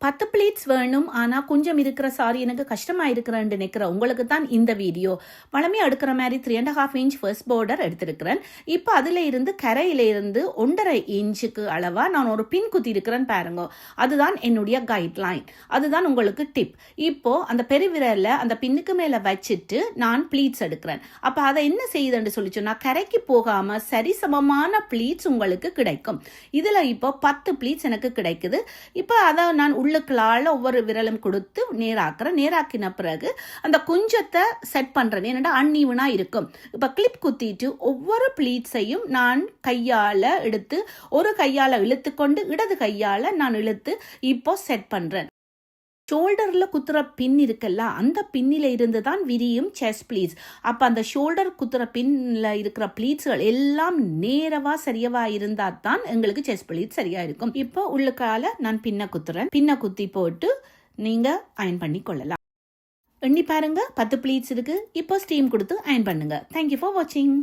10 plates வேணும், ஆனால் கொஞ்சம் இருக்கிற சாரி எனக்கு கஷ்டமாக இருக்கிறேன்னு நினைக்கிற உங்களுக்கு தான் இந்த வீடியோ. வளமையாக எடுக்கிற மாதிரி 3.5 இன்ச் ஃபர்ஸ்ட் பார்டர் எடுத்திருக்கிறேன். இப்போ அதில் இருந்து கரையில இருந்து 1.5 இன்ச்சுக்கு அளவாக நான் ஒரு பின் குத்தி இருக்கிறேன் பாருங்க. அதுதான் என்னுடைய கைட்லைன், அதுதான் உங்களுக்கு டிப். இப்போ அந்த பெருவிரலில் அந்த பின்னுக்கு மேலே வச்சுட்டு நான் ப்ளீட்ஸ் எடுக்கிறேன். அப்போ அதை என்ன செய்யுதுன்னு சொல்லி சொன்னால் கரைக்கு போகாமல் சரிசமமான ப்ளீட்ஸ் உங்களுக்கு கிடைக்கும். இதில் இப்போ 10 ப்ளீட்ஸ் எனக்கு கிடைக்குது. இப்போ அதை நான் உள்ளுக்களால் ஒவ்வொரு விரலும் கொடுத்து நேராக்கின பிறகு அந்த குஞ்சத்தை செட் பண்ணுறேன். என்னடா அன்ஈவனாக இருக்கும். இப்போ கிளிப் குத்திட்டு ஒவ்வொரு ப்ளீட்ஸையும் நான் கையால் எடுத்து ஒரு கையால் இழுத்து கொண்டு இடது கையால் நான் இழுத்து இப்போ செட் பண்ணுறேன். ஷோல்டரில் குத்துற பின் இருக்குல்ல, அந்த பின்னில் இருந்து தான் விரியும் செஸ்ட் ப்ளீட்ஸ். அப்போ அந்த ஷோல்டர் குத்துற பின்னில் இருக்கிற ப்ளீட்ஸ்கள் எல்லாம் நேரவா சரியவா இருந்தால் தான் எங்களுக்கு செஸ்ட் ப்ளீட்ஸ் சரியாக இருக்கும். இப்போ உள்ளுக்கால நான் பின்ன குத்துறேன். பின்ன குத்தி போட்டு நீங்கள் அயன் பண்ணி கொள்ளலாம். எண்ணி பாருங்க, 10 ப்ளீட்ஸ் இருக்குது. இப்போ ஸ்டீம் கொடுத்து அயன் பண்ணுங்க. தேங்க்யூ ஃபார் வாட்சிங்.